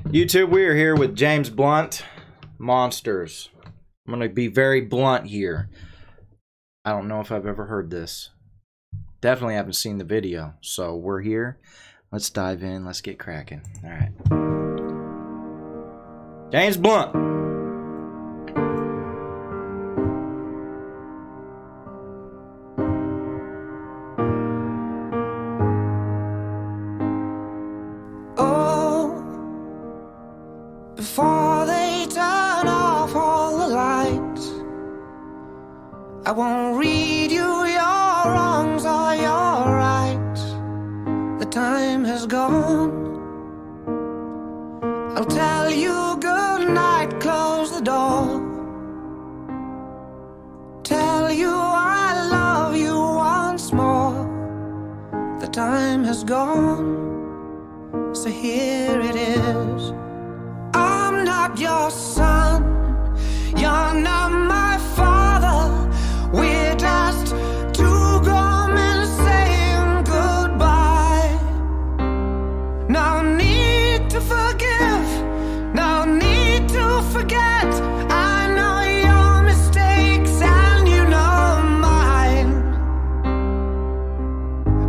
YouTube, we are here with James Blunt, Monsters. I'm going to be very blunt here. I don't know if I've ever heard this. Definitely haven't seen the video. So we're here. Let's dive in. Let's get cracking. Alright. James Blunt. Before they turn off all the lights, I won't read you your wrongs or your rights. The time has gone. I'll tell you good night, close the door. Tell you I love you once more. The time has gone, so here it is. I'm not your son, you're not my father. We're just two grown men saying goodbye. No need to forgive, no need to forget. I know your mistakes and you know mine.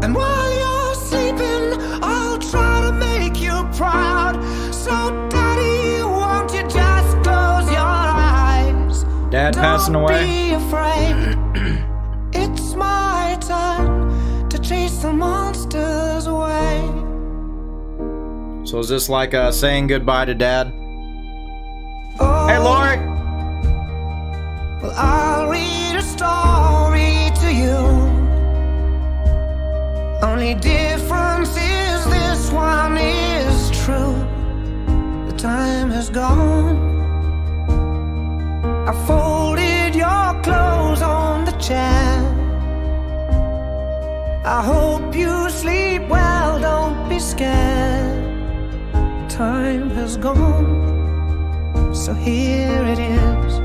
And while you're sleeping, I'll try to make you proud. So Dad passing away. Don't be afraid. It's my turn to chase the monsters away. So is this like saying goodbye to Dad? Oh, hey, Lori. Well, I'll read a story to you. Only difference is this one is true. The time has gone. I folded your clothes on the chair. I hope you sleep well, don't be scared. Time has gone, so here it is.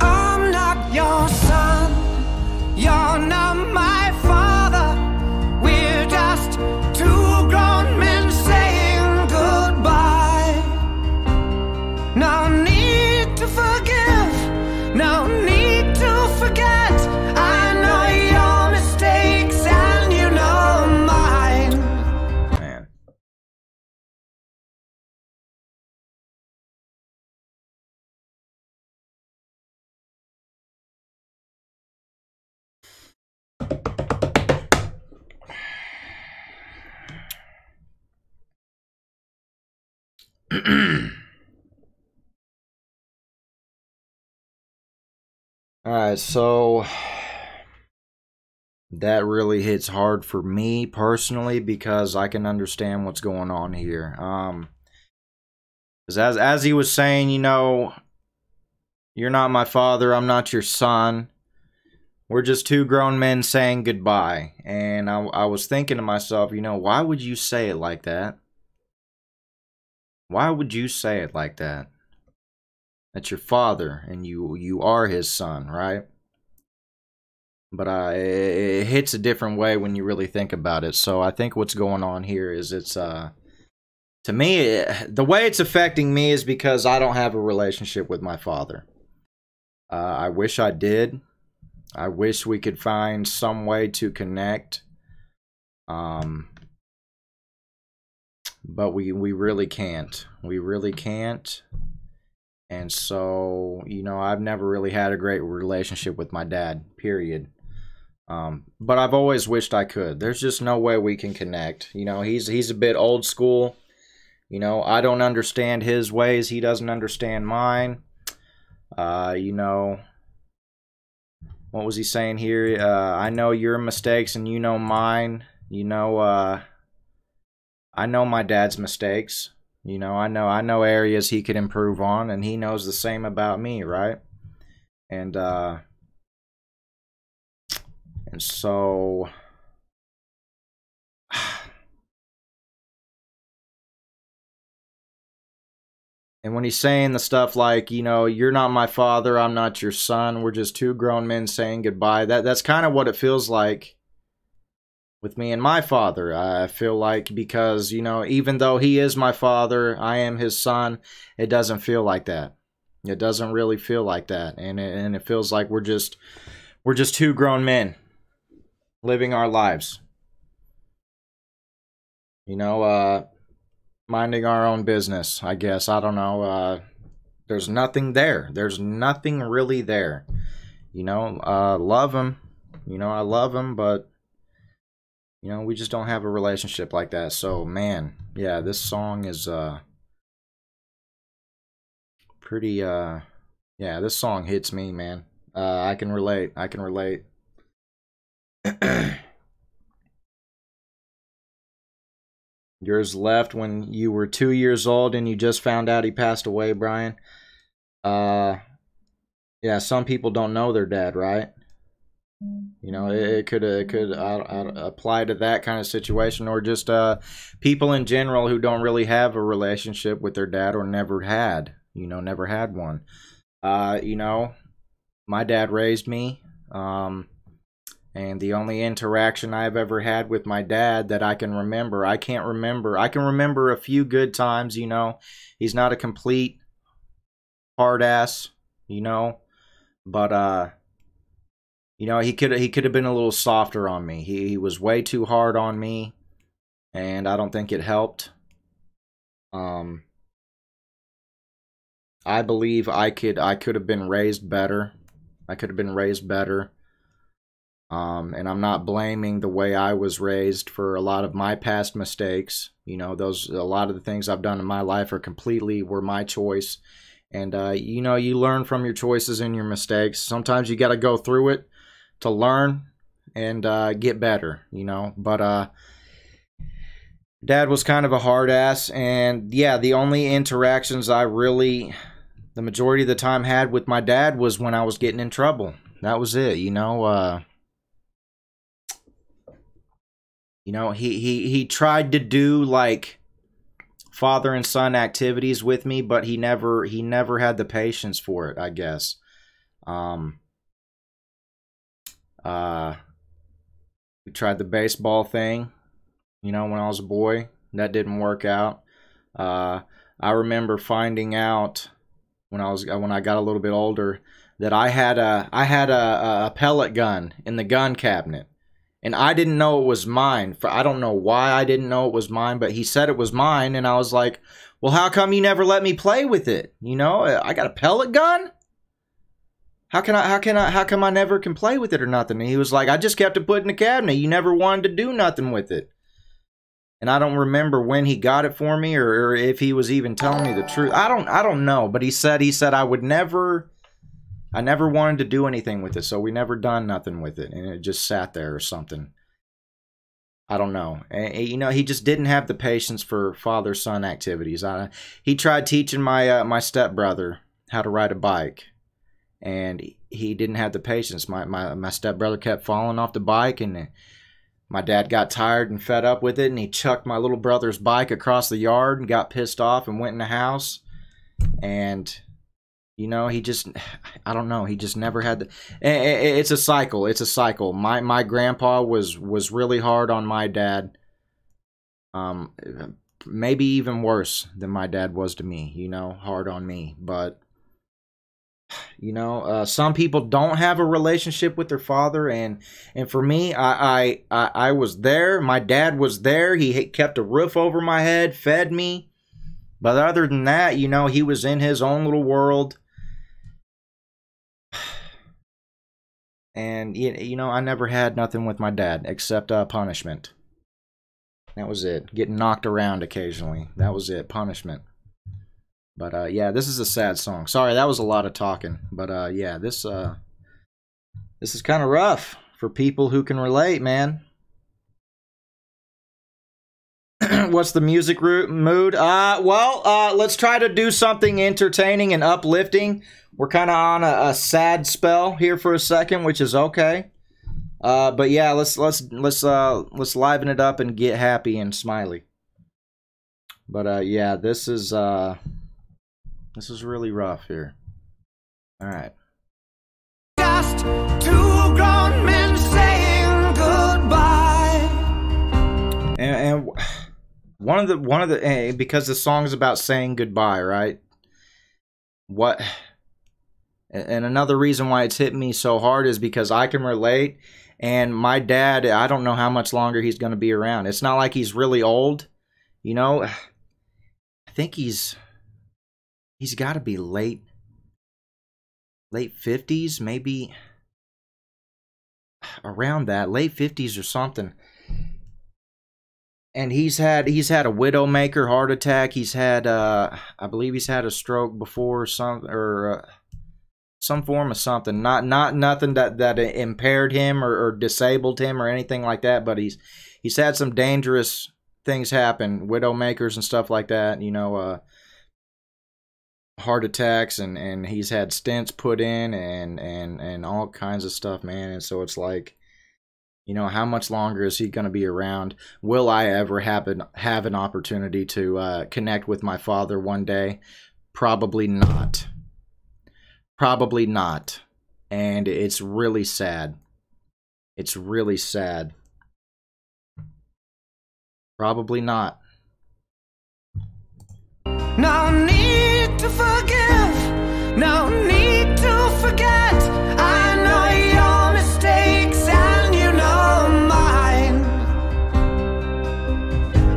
I'm not your son, you're not my father. We're just two grown men saying goodbye. No need to forgive, no need to forget. I know your mistakes and you know mine. Man. Alright, so that really hits hard for me personally because I can understand what's going on here. Because as he was saying, you know, you're not my father, I'm not your son. We're just two grown men saying goodbye. And I was thinking to myself, you know, why would you say it like that? Why would you say it like that? That's your father, and you are his son, right? But it hits a different way when you really think about it. So I think what's going on here is it's to me, the way it's affecting me is because I don't have a relationship with my father. I wish I did. I wish we could find some way to connect. But we really can't. We really can't. And so, you know, I've never really had a great relationship with my dad, period. But I've always wished I could. There's just no way we can connect. You know, he's a bit old school. You know, I don't understand his ways. He doesn't understand mine. You know, what was he saying here? I know your mistakes and you know mine. You know, I know my dad's mistakes. You know, I know areas he could improve on, and he knows the same about me, right? And so and when he's saying the stuff like, you know, you're not my father, I'm not your son, we're just two grown men saying goodbye, that's kind of what it feels like with me and my father. I feel like, because, you know, even though he is my father, I am his son, it doesn't feel like that. It doesn't really feel like that. And it feels like we're just two grown men living our lives. You know, minding our own business, I guess. I don't know. There's nothing there. There's nothing really there. You know, love him. You know, I love him, but, you know, we just don't have a relationship like that. So, man, yeah, this song is pretty, yeah, this song hits me, man. I can relate. I can relate. Yours left when you were 2 years old and you just found out he passed away, Brian. Yeah, some people don't know their dad, right? You know, it could apply to that kind of situation, or just people in general who don't really have a relationship with their dad, or never had, you know, never had one. You know, my dad raised me, and the only interaction I've ever had with my dad that I can remember, I can remember a few good times, you know. He's not a complete hard ass, you know, but you know, he could have been a little softer on me. He was way too hard on me, and I don't think it helped. I believe I could have been raised better. I could have been raised better. And I'm not blaming the way I was raised for a lot of my past mistakes. You know, a lot of the things I've done in my life were my choice. And, you know, you learn from your choices and your mistakes. Sometimes you got to go through it to learn and get better, you know. But Dad was kind of a hard ass. And, yeah, the only interactions the majority of the time had with my dad was when I was getting in trouble. That was it, you know. You know, he tried to do like father and son activities with me, but he never had the patience for it, I guess. We tried the baseball thing, you know, when I was a boy. That didn't work out. I remember finding out when I got a little bit older that I had a pellet gun in the gun cabinet. And I didn't know it was mine. I don't know why I didn't know it was mine, but he said it was mine, and I was like, well, how come you never let me play with it? You know, I got a pellet gun? How come I never can play with it or nothing? And he was like, I just kept it put in the cabinet. You never wanted to do nothing with it. And I don't remember when he got it for me, or if he was even telling me the truth. I don't know, but he said I never wanted to do anything with it, so we never done nothing with it, and it just sat there or something. I don't know. And, you know, he just didn't have the patience for father-son activities. He tried teaching my stepbrother how to ride a bike, and he didn't have the patience. My stepbrother kept falling off the bike, and my dad got tired and fed up with it, and he chucked my little brother's bike across the yard and got pissed off and went in the house. And, you know, I don't know, he just never had the, it's a cycle. It's a cycle. My grandpa was really hard on my dad. Maybe even worse than my dad was to me, you know, hard on me. But, you know, some people don't have a relationship with their father, and for me, I was there. My dad was there. He kept a roof over my head, fed me. But other than that, you know, he was in his own little world. And, you know, I never had nothing with my dad except punishment. That was it. Getting knocked around occasionally. That was it. Punishment. But, yeah, this is a sad song. Sorry, that was a lot of talking. But, yeah, this is kind of rough for people who can relate, man. What's the music mood? Well, let's try to do something entertaining and uplifting. We're kind of on a sad spell here for a second, which is okay. But yeah, let's liven it up and get happy and smiley. But yeah, this is really rough here. All right. Just two grown men saying goodbye. And one of the because the song's about saying goodbye, right? What? And another reason why it's hit me so hard is because I can relate. And my dad, I don't know how much longer he's going to be around. It's not like he's really old, you know. I think he's got to be late 50s, maybe around that, late 50s or something. And he's had a widowmaker heart attack. He's had I believe he's had a stroke before, some form of something. Not nothing that impaired him or disabled him or anything like that, but he's had some dangerous things happen, widowmakers and stuff like that, you know, heart attacks, and he's had stents put in and all kinds of stuff, man. And so it's like, you know, how much longer is he going to be around? Will I ever have an opportunity to connect with my father one day? Probably not. Probably not. And it's really sad. It's really sad. Probably not. No need to forgive, no need to forget. I know your mistakes and you know mine.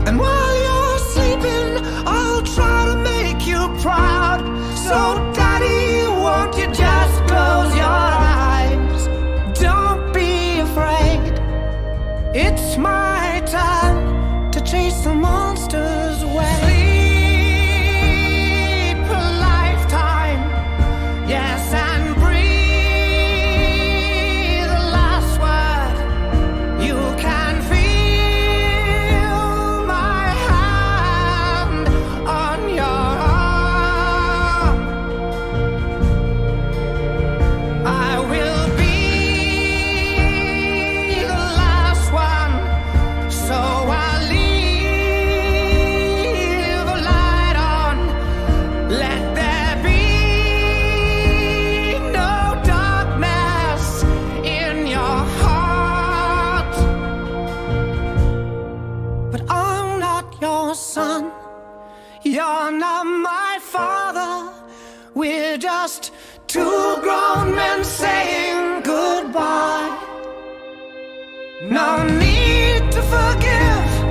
And while you're sleeping, I'll try to make you proud. So daddy, won't you just close your eyes? Don't be afraid, it's my time to chase the monsters away. You're not my father. We're just two grown men saying goodbye. No need to forgive,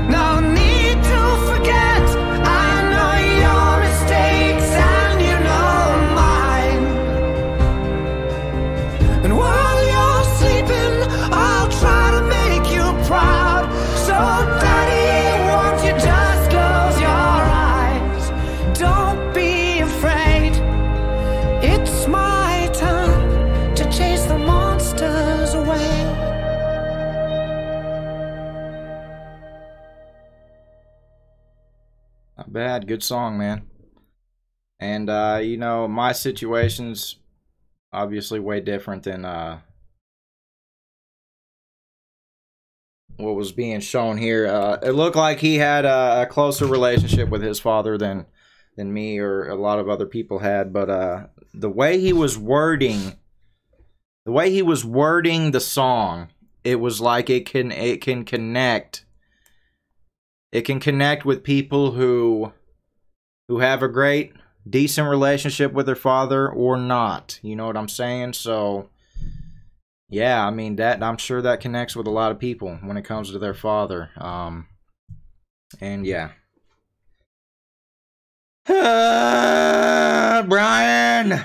no need to forget. I know your mistakes and you know mine. And while you're sleeping, I'll try to make you proud. So daddy, won't you just close your eyes? Don't be afraid, it's my time to chase the monsters away. Not bad. Good song, man. And you know, my situation's obviously way different than what was being shown here. It looked like he had a closer relationship with his father than me or a lot of other people had, but the way he was wording the song, it was like it can connect. It can connect with people who have a great, decent relationship with their father or not. You know what I'm saying? So yeah, I mean, that I'm sure that connects with a lot of people when it comes to their father. And yeah. Brian!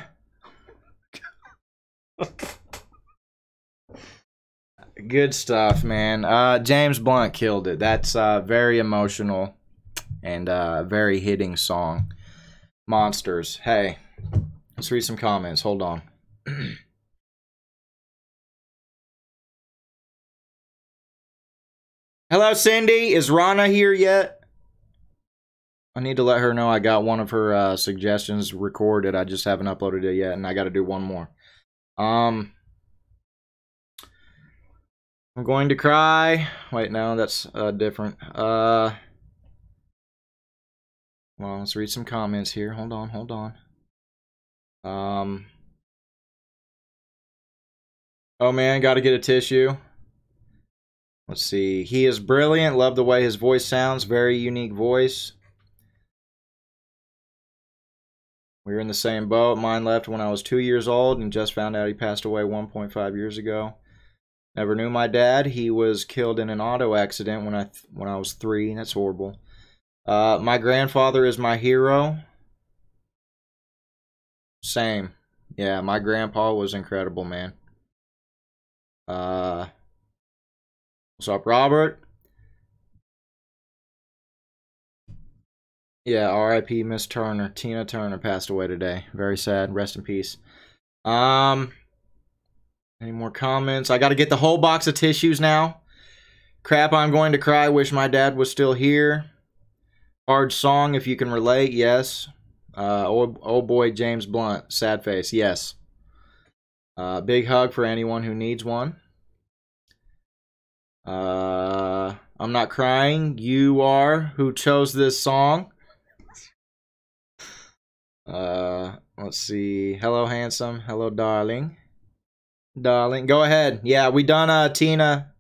Good stuff, man. James Blunt killed it. That's very emotional and very hitting song. Monsters. Hey, let's read some comments. Hold on. Hello, Cindy. Is Rana here yet? I need to let her know I got one of her suggestions recorded. I just haven't uploaded it yet, and I got to do one more. I'm going to cry. Wait, no, that's different. Well, let's read some comments here. Hold on. Oh man, got to get a tissue. Let's see. He is brilliant. Love the way his voice sounds. Very unique voice. We were in the same boat. Mine left when I was 2 years old and just found out he passed away 1.5 years ago. Never knew my dad. He was killed in an auto accident when I was 3. That's horrible. My grandfather is my hero. Same. Yeah, my grandpa was incredible, man. What's up, Robert? Yeah, R.I.P. Miss Turner. Tina Turner passed away today. Very sad. Rest in peace. Any more comments? I got to get the whole box of tissues now. Crap, I'm going to cry. Wish my dad was still here. Hard song, if you can relate. Yes. Oh boy, James Blunt. Sad face. Yes. Big hug for anyone who needs one. I'm not crying. You are. Who chose this song? Let's see. Hello, handsome. Hello, darling. Darling, go ahead. Yeah, we done Tina.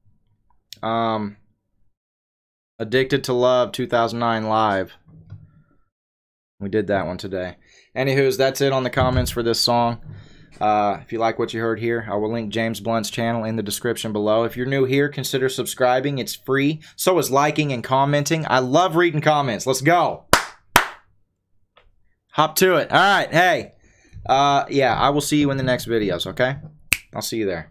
Addicted to Love 2009 live. We did that one today. Anywho's, that's it on the comments for this song. If you like what you heard here, I will link James Blunt's channel in the description below. If you're new here, consider subscribing. It's free. So is liking and commenting. I love reading comments. Let's go. Hop to it. All right. Hey. Yeah, I will see you in the next videos, okay? I'll see you there.